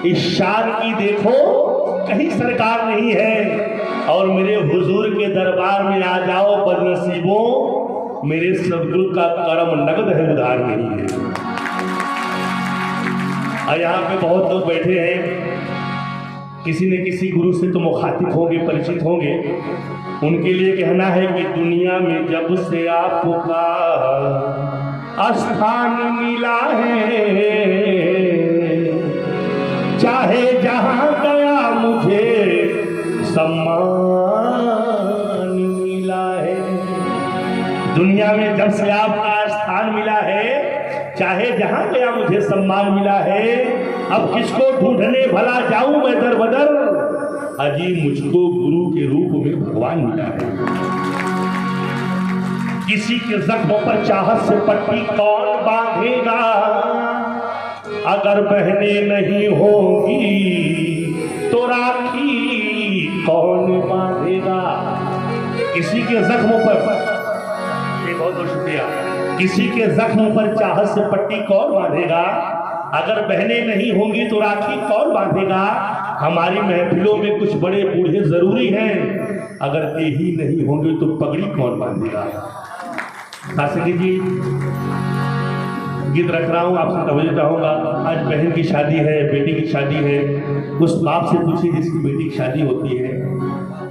इस शान की देखो कहीं सरकार नहीं है, और मेरे हुजूर के दरबार में आ जाओ बदनसीबों, मेरे सदगुरु का करम नगद है, उधार नहीं है। और यहाँ पे बहुत लोग बैठे हैं, किसी न किसी गुरु से तो मुखातिब होंगे, परिचित होंगे। उनके लिए कहना है कि दुनिया में जब से आपका स्थान मिला है, चाहे जहां गया मुझे सम्मान मिला है। दुनिया में जब से आपका स्थान मिला है, चाहे जहां गया मुझे सम्मान मिला है। अब किसको ढूंढने भला जाऊं मैं दर बदर, अजी मुझको गुरु के रूप में भगवान मिला है। किसी के जख्मों पर चाहत से पट्टी कौन बांधेगा, अगर बहने नहीं होगी तो राखी कौन बांधेगा। किसी के जख्मों पर, बहुत बहुत शुक्रिया, किसी के जख्मों पर चाहत से पट्टी कौन बांधेगा, अगर बहने नहीं होंगी तो राखी कौन बांधेगा। हमारी महफिलों में कुछ बड़े बूढ़े जरूरी हैं, अगर ये ही नहीं होंगे तो पगड़ी कौन बांधेगा। कासिकी जी गीत रख रहा हूँ, आपसे तवज्जो चाहूंगा। आज बहन की शादी है, बेटी की शादी है, उस बाप से पूछिए जिसकी बेटी की शादी होती है।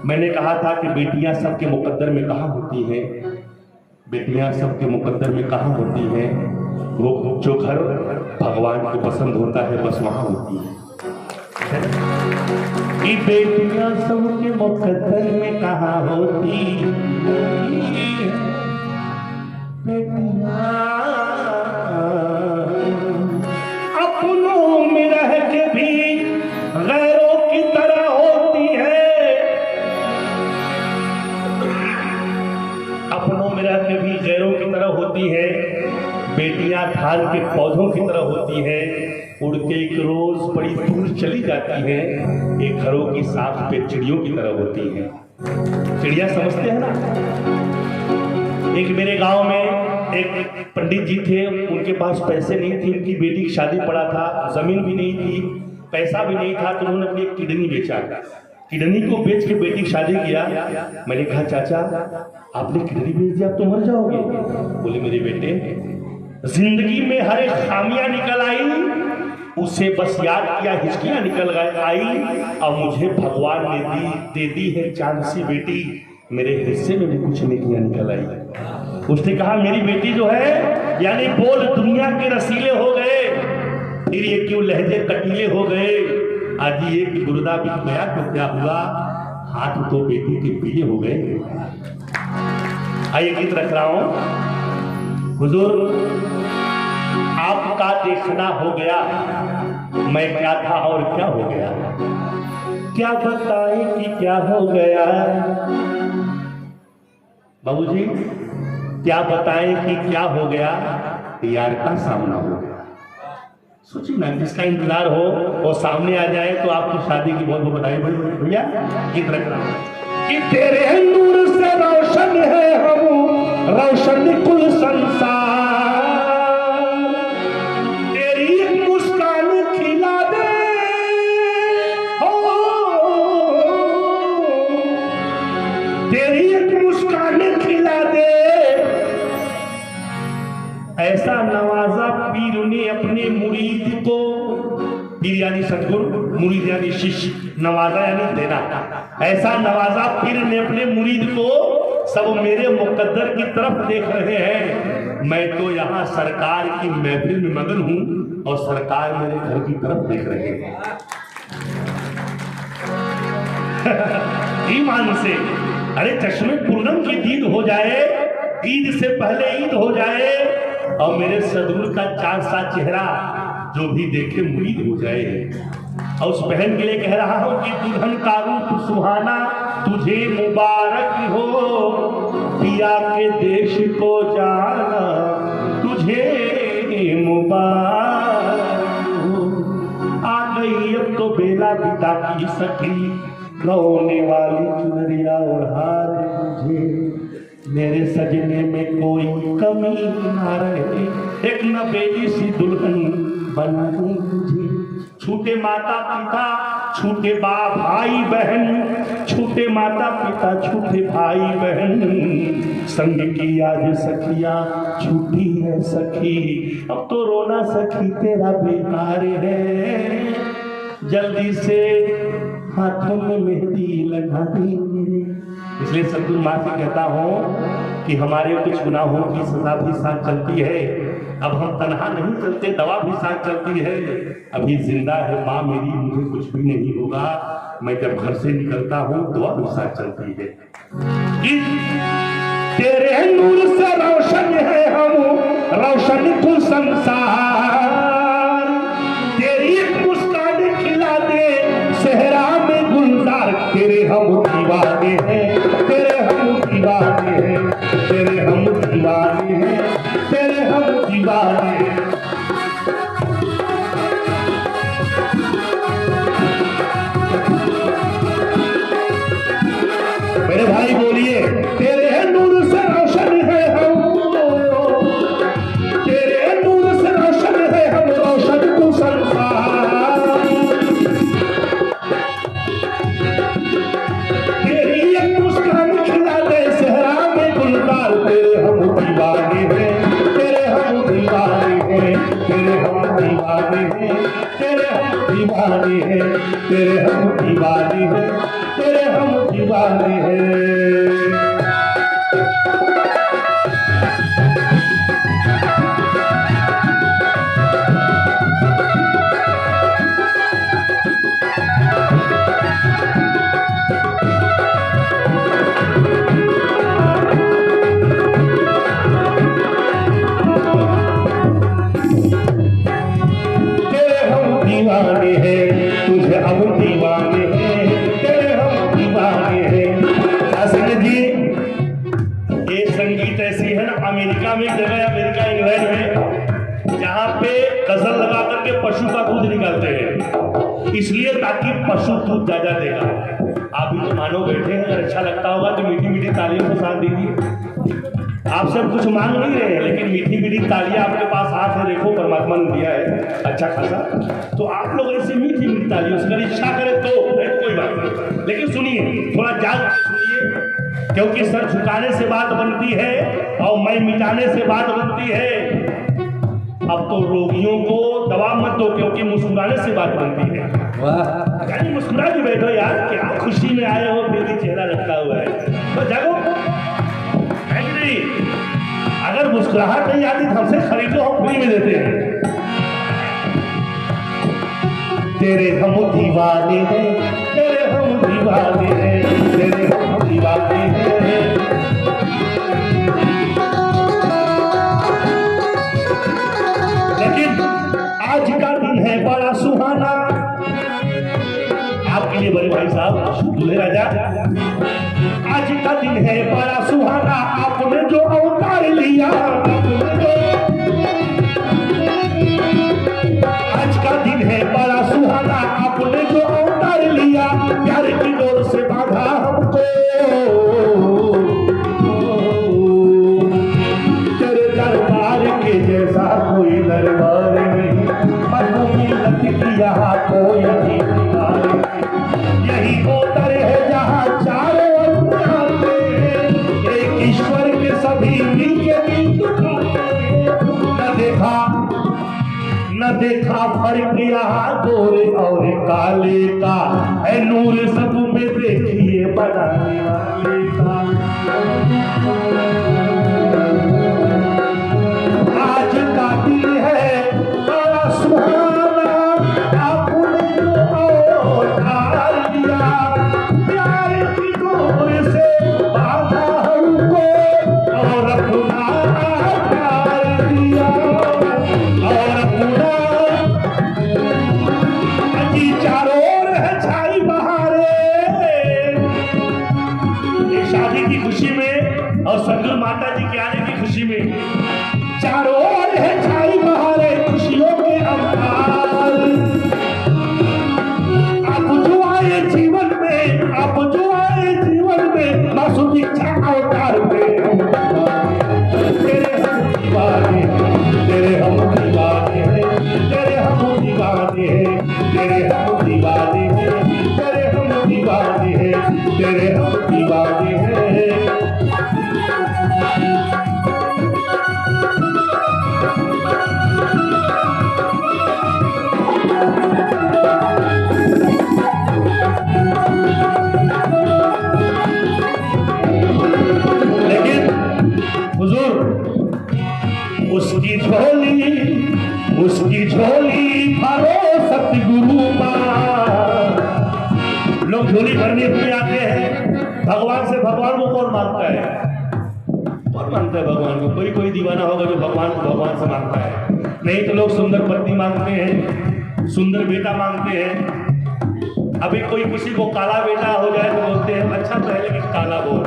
मैंने कहा था कि बेटियां सबके मुकद्दर में कहाँ होती हैं, बेटियां सबके मुकद्दर में कहाँ होती हैं, वो जो घर भगवान को पसंद होता है बस वहां होती है। कि बेटियां सबके मुकद्दर में कहाँ होती अपनों में रह के भी गैरों की तरह होती है, अपनों में रह के भी गैरों की तरह होती है। बेटियां धान के पौधों की तरह होती है, उड़ के एक रोज बड़ी दूर चली जाती है, एक घरों की साफ पे चिड़ियों की तरह होती है। चिड़िया समझते हैं ना। एक मेरे गांव में एक पंडित जी थे, उनके पास पैसे नहीं थे, उनकी बेटी की शादी पड़ा था, जमीन भी नहीं थी, पैसा भी नहीं था, तो उन्होंने अपनी एक किडनी बेचा। किडनी को बेच के बेटी की शादी किया। मैंने कहा चाचा आपने किडनी बेच दिया, आप तो मर जाओगे। बोले मेरे बेटे जिंदगी में हर एक खामियां निकल आई, उसे बस याद किया, हिचकियां निकल आई, और मुझे भगवान ने दे दी है चांद सी बेटी, मेरे हिस्से में भी कुछ नेकियां निकल आई। उसने कहा मेरी बेटी जो है, यानी बोल दुनिया के रसीले हो गए, फिर ये क्यों लहजे कटीले हो गए, आज ये कि गुर्दा भी गया तो क्या हुआ, हाथ तो बेटी के पीले हो गए। आइए गीत रख रहा हूं। हुजूर आपका देखना हो गया, मैं क्या था और क्या हो गया, क्या बताएं कि क्या हो गया। बाबूजी क्या बताएं कि क्या हो गया, यार का सामना हो गया। सोचिए ना, जिसका इंतजार हो वो सामने आ जाए तो आपकी शादी की बहुत बहुत बधाई। भैया गीत रख रहा हूं कि तेरे नूर से रोशन है हम, रोशन कुल संसार, तेरी एक मुस्कान खिला दे हो, तेरी एक मुस्कान खिला दे, ऐसा नवाजा पीर ने अपने मुरीद को, पीर यानी सतगुरु, मुरीद यानी शिष्य, नवाजा यानी देना, ऐसा नवाजा पीर ने अपने मुरीद को। सब मेरे मुकद्दर की तरफ देख रहे हैं, मैं तो यहाँ सरकार की महफिल में मगन हूं और सरकार मेरे घर की तरफ देख रहे हैं। ईमान से, अरे चश्मे पूनम की दीद हो जाए, ईद से पहले ईद हो जाए, और मेरे सदगुरु का चांद सा चेहरा जो भी देखे मुरीद हो जाए। और उस बहन के लिए कह रहा हूं कि दुल्हन का रूप सुहाना तुझे मुबारक हो, पिया के देश को जाना तुझे मुबारक हो। आ गई अब तो बेला बिता की सखी, रोने वाली चुनरिया उड़ा दे मुझे, मेरे सजने में कोई कमी ना रहे, एक नवेली सी दुल्हन बना दे मुझे। छूटे माता पिता, छूटे बाप भाई बहन, छूटे माता पिता, छूटे भाई बहन, संग की आज सखिया छूटी है सखी, अब तो रोना सखी तेरा बेकार है, जल्दी से हाथों में मेहंदी लगा दी। इसलिए सतगुरु माँ से कहता हूँ कि हमारे कुछ गुनाहों की सजा भी साथ चलती है, अब हम तनहा नहीं चलते, दवा भी साथ चलती है, अभी जिंदा है माँ मेरी, मुझे कुछ भी नहीं होगा, मैं जब घर से निकलता हूँ दुआ भी साथ चलती है। तेरे नूर से रोशन है हम, रोशन तू संसार, तेरी एक मुस्कान खिला दे सेहरा में गुलजार, तेरे हम दीवाने हैं, तेरे हम दीवाने हैं, तेरे हम दीवाने हैं, तेरे हम दीवाने हैं। मेरे भाई बोलिए, तेरे नूर से रोशन है हम, तेरे नूर से रोशन है हम, रोशन तू संसार, तेरी एक मुस्कान खिला दे सेहरा में गुलजार, तेरे हम दीवाने हैं, तेरे हम दीवाने हैं, तेरे हम दीवाने हैं, तेरे हम दीवाने हैं, तेरे हम दीवाने हैं, तेरे हम दीवाने हैं। दीवाने हैं, तुझे अब दीवाने हैं, तेरे हम दीवाने हैं। हसन जी, ये संगीत ऐसी है ना, अमेरिका में एक जगह है, अमेरिका इंग्लैंड में, जहाँ पे गजल लगा करके पशु का दूध निकालते हैं, इसलिए ताकि पशु दूध ज्यादा देगा। आप भी तो मानो बैठे हैं, अगर अच्छा लगता होगा तो मीठी मीठी तालियों के साथ दीजिए। आप सब कुछ मांग नहीं रहे हैं, लेकिन मीठी मीठी तालियां आपके पास हाथ है, देखो परमात्मा ने दिया है अच्छा खासा, तो आप लोग ऐसे मीठी मीठी तालियों से अगर इच्छा करें तो कोई बात नहीं, लेकिन सुनिए, थोड़ा जाग के सुनिए, क्योंकि सर झुकाने से बात बनती है और मैं मिटाने से बात बनती है। अब तो रोगियों को दवा मत दो, क्योंकि मुस्कुराने से बात बनती है। यानी मुस्कुरा के बैठो यार, क्या खुशी में आए हो, फिर भी चेहरा रखा हुआ है, तो जागो। अगर मुस्कुराहट नहीं आती तो हमसे खरीदो, हम फ्री में देते हैं। तेरे हम दीवाने हैं, तेरे हम दीवाने हैं, तेरे हम दीवाने हैं। लेकिन आज का दिन है बड़ा सुहाना, आपके लिए बड़े भाई साहब दूल्हे राजा, आज का दिन है बड़ा सुहाना, आपने जो अवतार लिया, आज का दिन है बड़ा सुहाना, आपने जो अवतार लिया, प्यार की डोर से बांधा हमको, तेरे दरबार के जैसा कोई दरबार नहीं, मधुमिलत की यहाँ कोई दीवार नहीं, यही वो दर है जहाँ चारों ईश्वर के सभी न देखा फर्क यहाँ गोरे और काले का, है नूर सब में देखिए बनाने वाले का। आज का दिन है बड़ा सुहाना, आपने जो अवतार लिया, प्यार की डोर से बांधा हमको और अपना प्यार दिया, और अपना अजी चारों ओर है छाई बहारे। ये शादी की खुशी में और सतगुरु माता जी के आने की खुशी में चारों ओर है छाई बहारे, खुशियों के अवतार। आप जो आए जीवन में, आप जो आए जीवन में, मासूम इच्छा अवतार पे तेरे हम दीवाने हैं, तेरे हम दीवाने हैं, तेरे हम दीवाने हैं। तेरे हम दीवाने हैं। लेकिन हुजूर उसकी झोली भरो सतगुरु मां। लोग झोली भरने के लिए आते हैं, भगवान से। भगवान को कौन मांगता है? कौन मांगता है भगवान को? कोई दीवाना होगा जो भगवान से मांगता है। नहीं तो लोग सुंदर पत्नी मांगते हैं, सुंदर बेटा मांगते हैं। अभी कोई किसी को काला बेटा हो जाए तो बोलते हैं अच्छा पहले कि काला बोल।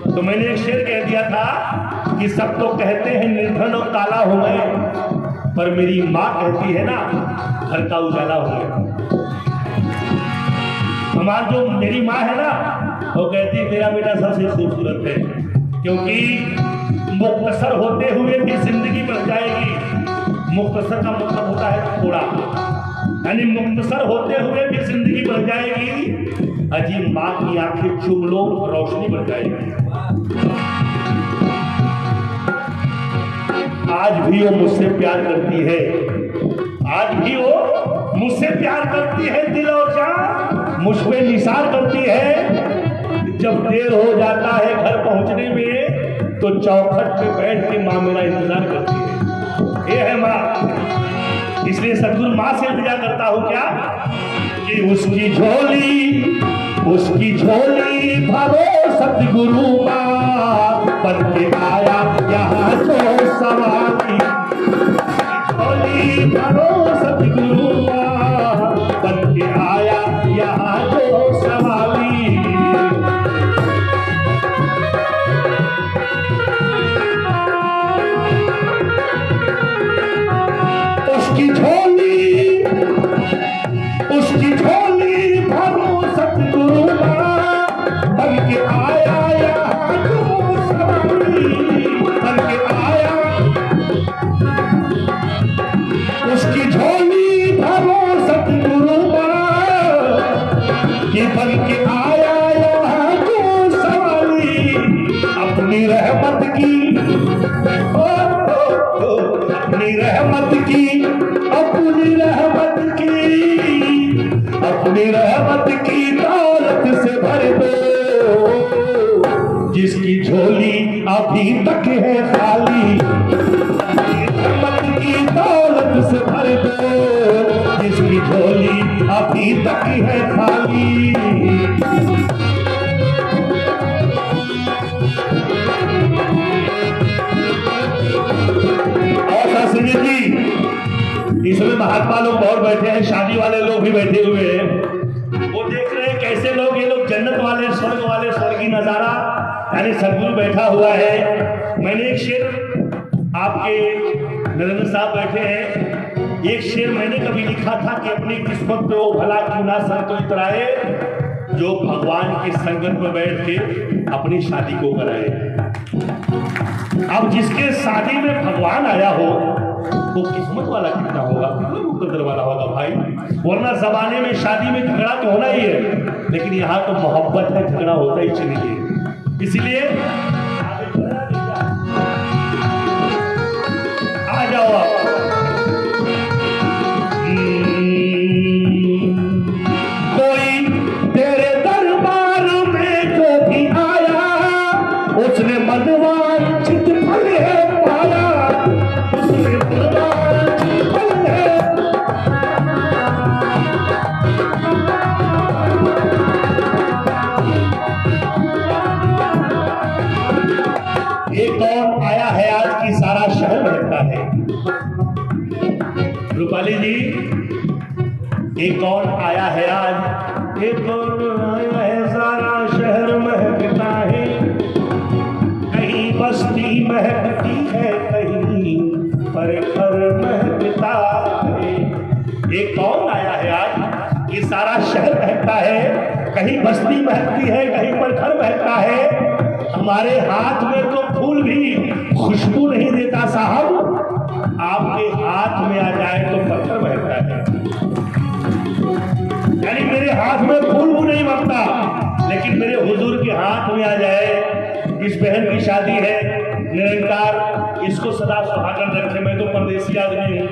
तो मैंने एक शेर कह दिया था कि सब तो कहते हैं निर्धन और काला हो गए, पर मेरी माँ कहती है ना घर का उजाला हो गया। हमारी जो मेरी माँ है ना वो कहती है मेरा बेटा सबसे खूबसूरत है, क्योंकि मुख्तसर होते हुए भी जिंदगी बढ़ जाएगी। मुख्तसर का मतलब होता है थोड़ा, यानी मुख्तसर होते हुए भी जिंदगी बढ़ जाएगी। अजीब माँ की आंखें चुम लो रोशनी बढ़ जाएगी। आज भी वो मुझसे प्यार करती है, आज भी वो मुझसे प्यार करती है। दिल और जान मुझ पे निसार करती है। जब देर हो जाता है घर पहुंचने में तो चौखट पे बैठ के माँ मेरा इंतजार करती है। ये है माँ। इसलिए सतगुरु माँ से इंतजार करता हूँ क्या कि उसकी झोली भरो सतगुरु माँ। बन के आया यहाँ जो सवारी, झोली भरो सतगुरु माँ। बन के आया यहाँ जो सवारी। उसकी झोली भरो सतगुरु माँ। बन के आया यहाँ जो सवारी। बन के आया उसकी झोली भरो सतगुरु माँ। कि बन के आया यहाँ जो सवारी। अपनी रहमत की अपनी रहमत की अपनी रहमत की दौलत से भर दो। जिसकी झोली अभी तक है खाली, रहमत की दौलत से भर दो। जिसकी झोली अभी तक है खाली। इसमें महात्मा लोग बहुत बैठे हैं, शादी वाले लोग भी बैठे हुए हैं। वो देख रहे हैं कैसे लोग, ये लोग जन्नत वाले, स्वर्ग की नजारा, यानी सतगुरु बैठा हुआ है। मैंने एक शेर, आपके नरेंद्र साहब बैठे हैं, एक शेर मैंने कभी लिखा था कि अपनी किस्मत पे वो भला क्यों ना सर को इतराए जो भगवान की संगत में बैठ के अपनी शादी को कराए। अब जिसके शादी में भगवान आया हो वो किस्मत वाला कितना होगा, कितना मुकद्दर वाला होगा भाई। वरना जमाने में शादी में झगड़ा तो होना ही है, लेकिन यहाँ तो मोहब्बत है, झगड़ा होता ही चलिए। इसलिए आ जाओ आप। कोई तेरे दरबार में जो भी आया उसने मनवांछित फल है पाया। उसने मनवांछित फल है। ये कौन आया है आज की सारा शहर महकता है। रूपाली जी, ये कौन आया है आज, ये कौन आया है सारा शहर महकता है। कहीं बस्ती महकती है, कहीं पर घर महकता है। ये कौन आया है आज, ये सारा शहर महकता है। कहीं बस्ती महकती है, कहीं पर घर महकता है। हमारे हाथ में तो फूल भी खुशबू नहीं देता साहब, आपके हाथ में आ जाए तो पत्थर महकता है। यानी मेरे हाथ में फूल भी नहीं महकता, लेकिन मेरे हुजूर के हाथ में आ जाए, इस बहन की शादी है, निरंकार इसको सदा सुहागन रखे। मैं तो परदेसी आदमी हूँ,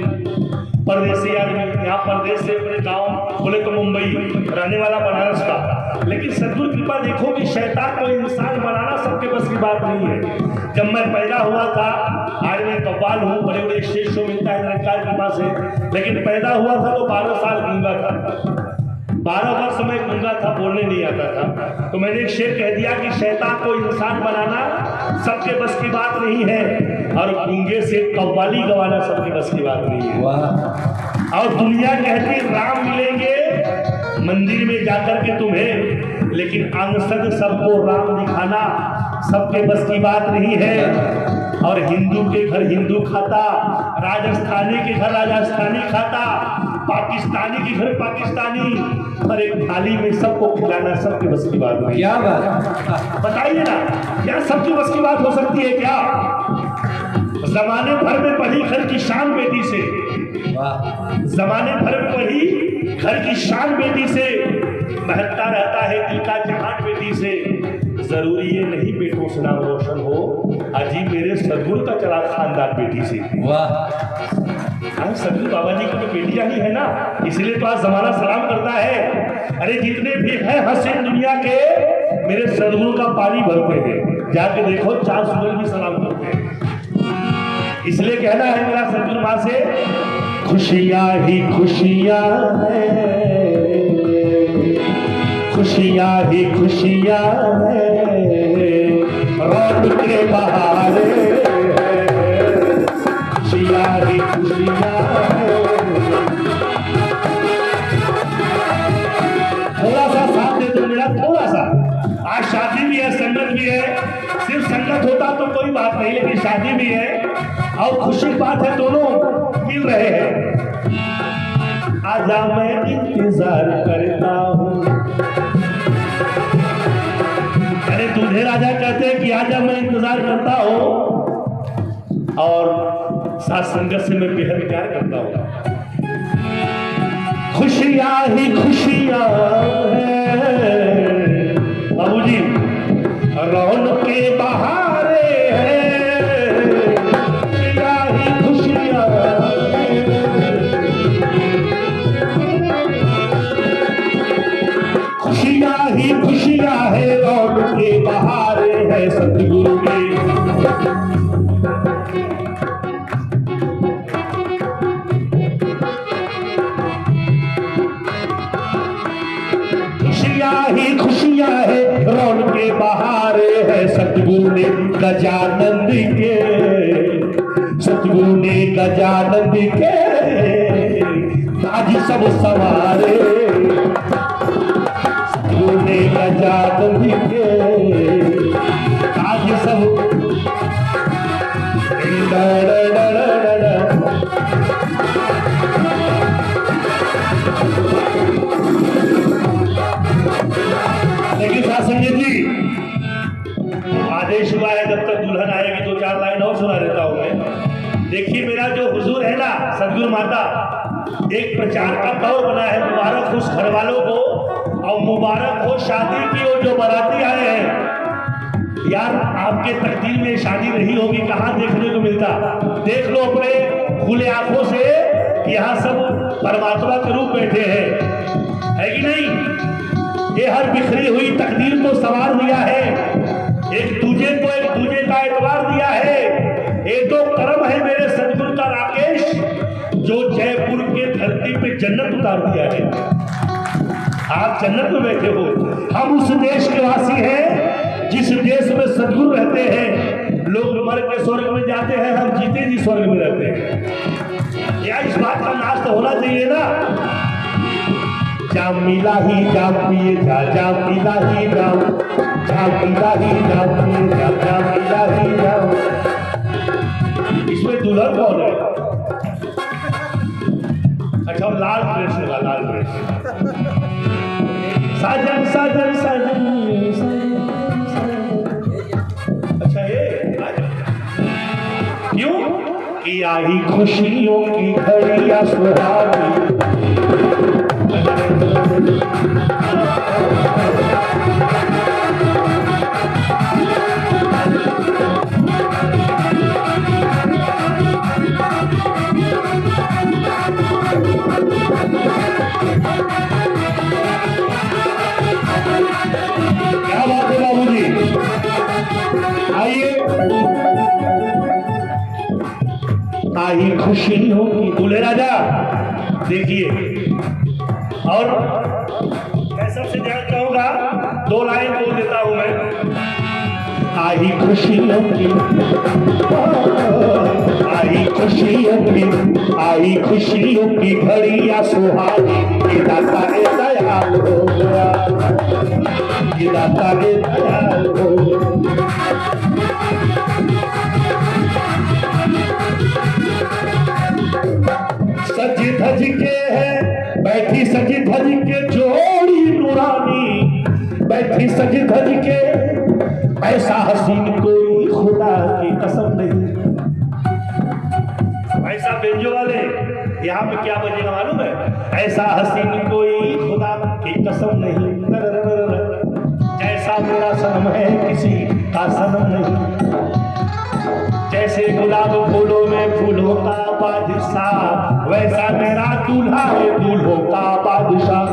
यहाँ परदेश से अपने गांव बोले तो मुंबई, रहने वाला बनारस का। लेकिन सद्गुरु कृपा देखो कि शैतान को इंसान बनाना सबके बस की बात नहीं है। जब मैं पैदा हुआ था, आज मैं कव्वाल हूँ, बड़े बड़े स्टेज शो मिलता है निरंकार कृपा से, लेकिन पैदा हुआ था तो 12 साल गूंगा था, 12 वर्ष में गूंगा था, बोलने नहीं आता था। तो मैंने एक शेर कह दिया कि शैतान को इंसान बनाना सबके बस की बात नहीं है, और गूंगे से कव्वाली गवाना सबके बस की बात नहीं है। और दुनिया कहती राम मिलेंगे मंदिर में जाकर के तुम्हें, लेकिन अंगसद सबको राम दिखाना सबके बस की बात नहीं है। और हिंदू के घर हिंदू खाता, राजस्थानी के घर राजस्थानी खाता, पाकिस्तानी के घर पाकिस्तानी, और एक थाली में सबको खिलाना सबके बस की बात नहीं। क्या बात, बताइए ना, क्या सबकी बस की बात हो सकती है क्या? जमाने भर में पढ़ी घर की शान बेटी से, जमाने भर में पढ़ी घर की शान बेटी से, महकता रहता है दिल का जहान बेटी से। जरूरी ये नहीं बेटों से नाम रोशन हो, अजीब मेरे सदगुरु का चला खानदान बेटी से। वाह, सदगुरु बाबा जी की तो बेटियां ही है ना, इसलिए तो आज जमाना सलाम करता है। अरे जितने भी हैं हसीन दुनिया के, मेरे सदगुरु का पानी भरते हैं, जाके देखो 4 सूरज भी सलाम करते हैं। इसलिए कहना है मेरा सदगुरु मां से, खुशियां ही खुशियां है, खुशियां ही खुशियां है, रौनक के बहारे, खुशियां ही खुशियां है। थोड़ा सा साथ दे दो मेरा, थोड़ा सा। आज शादी भी है, संगत भी है। सिर्फ संगत होता तो कोई बात नहीं, लेकिन शादी भी है और खुशी बात है, दोनों मिल रहे हैं। आजा मैं इंतजार करता हूँ, अरे दूल्हे राजा कहते हैं कि आजा मैं इंतजार करता हूँ, और साथ संगत से मैं बेहद प्यार करता हूँ। खुशियां ही खुशियां है बाबूजी, रौनक के बहारे हैं, खुशियां ही खुशियां है, खुशियां ही खुशियां है, रौनक के बहारे हैं सतगुरु के। खुशियां है, रौनक के बहारे है, सतगुरु ने गजानंद के, सतगुरु ने गजानंद के ताज सब सवारे, सतगुरु ने गजानंद के ताज सब। लेकिन संजय जी, आदेश हुआ है जब तक दुल्हन आएगी 2-4 लाइन और सुना देता हूं मैं। देखिए मेरा जो हुजूर है ना, सदगुरु माता, एक प्रचार का दौर बना है। मुबारक उस घर वालों को, और मुबारक हो शादी की और जो बाराती आए हैं। यार आपके तकदीर में शादी नहीं होगी, कहाँ देखने को मिलता? देख लो अपने खुले आंखों से, यहाँ सब परमात्मा के रूप बैठे हैं, है कि नहीं? ये हर बिखरी हुई तकदीर को संवार दिया है, एक दूजे को एक दूजे का एतबार दिया है। ये तो कर्म है मेरे सदगुरु का राकेश, जो जयपुर के धरती पे जन्नत उतार दिया है। आप जन्नत में बैठे हो, हम उस देश के वासी हैं जिस देश में सदगुरु रहते हैं। लोग मर के स्वर्ग में जाते हैं, हम जीते जी स्वर्ग में रहते हैं। या इस बात का नाश तो होना चाहिए ना। जाम मिला ही जाम पिए जा, जाम मिला ही जाम, जाम मिला ही जाम पिए जा, जाम मिला ही जाम। इसमें दुल्हन कौन है? अच्छा लाल ड्रेस होगा, लाल ड्रेस। साजन साजन साजन, अच्छा ये क्यों? कि आई खुशियों की घड़ियां सुहानी, क्या बात है बाबूजी, आइए। आई खुशियों की दूल्हे राजा देखिए। और मैं सबसे ध्यान चाहूंगा, 2 लाइन बोल देता हूं मैं। आई खुशियों की, आई खुशियों की, आई खुशियों की घड़ियां सुहानी, ये दाता के दयाल हो गया, ये दाता के दयाल हो गया। सज धज के है बैठी, सज धज के जोड़ी नूरानी, बैठी सज धज के, ऐसा हसीन कोई खुदा की कसम नहीं। ऐसा बेंजो वाले यहाँ पे क्या बजेगा मालूम है? ऐसा हसीन कोई खुदा की कसम नहीं, जैसा मेरा सनम है किसी का सनम नहीं। जैसे गुलाब फूलों में फूलों का बादशाह, वैसा मेरा दूल्हा है दूल्हों का बादशाह।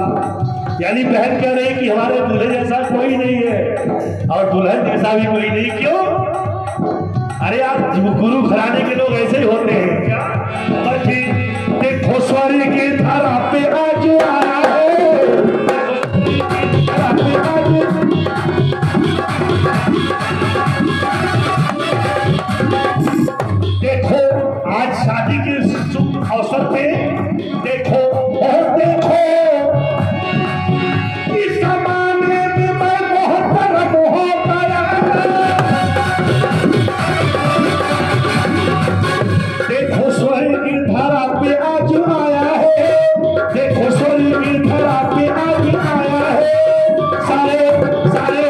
यानी बहन कह रही कि हमारे दूल्हे जैसा कोई नहीं है और दुल्हन जैसा भी कोई नहीं। क्यों? अरे आप गुरु घराने के लोग ऐसे ही होते हैं क्या? देखो स्वर्ग की धारा पे आज आया है, देखो आज शादी के शुभ अवसर पे, देखो और देखो इस जमाने में मैं मोहतरम हो गया। देखो स्वर्ग की धारा पे आज आया है, देखो स्वर्ग की धारा पे आज आया है। सारे सारे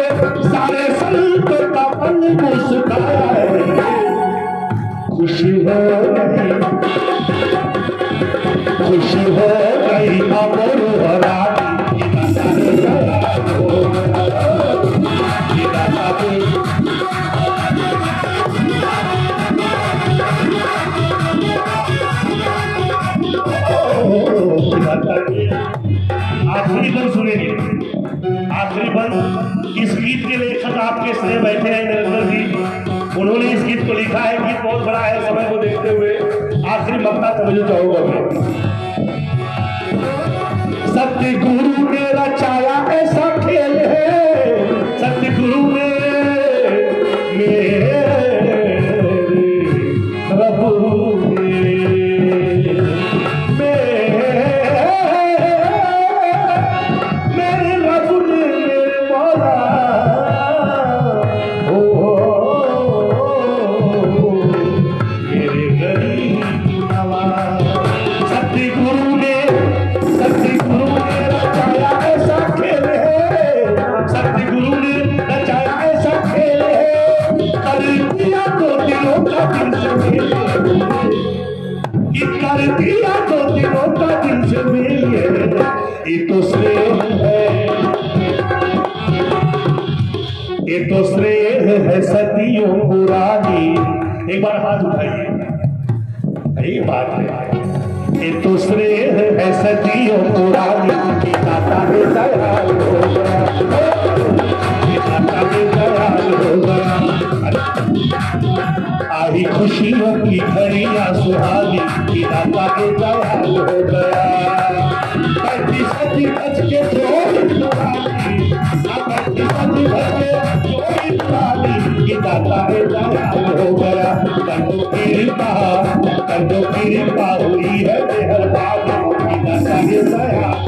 सारे संत का मन मुस्कुराया है। खुशी हो गई, खुशी हो गई अमर हरानी, आखिरी बंद सुनेंगे। आखिरी बंद इस गीत के लेखक आपके सामने बैठे हैं नरेंद्र जी। उन्होंने इस गीत को लिखा है। गीत बहुत बड़ा है, समय को देखते हुए आखिरी मक्ता समझना चाहूंगा मैं। सतगुरु ने रचाया ऐसा खेल है, सतगुरु ने मेरे प्रभु कर दिया तो दिलों का दिल से मिले। ये तो स्नेह है, ये तो स्नेह है सदियों पुरानी। एक बार हाथ उठाइए, ये बात है। ये तो स्नेह है सदियों पुरानी, दाता है दयाल हो गया, दाता है दयाल हो गया। आई खुशियों की घड़ियां सुहानी, दाता के दयाल हो गया। बैठी सजी बच के जोड़ी पुरानी, बैठी सजी बच के जोड़ी पुरानी, दाता के दयाल हो गया। कंधों की कृपा हुई है मेहरबान, दाता के दयाल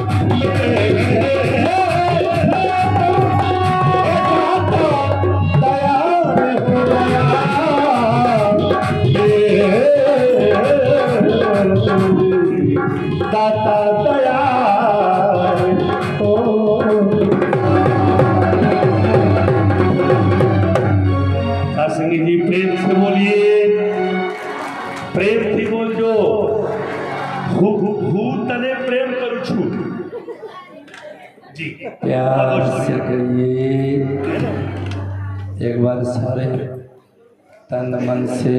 दाता दयाल हो। संगी जी प्रेम से बोलिए, प्रेम से बोल जो तने प्रेम करू छू जी। प्यार से कहिए एक बार सारे तन मन से।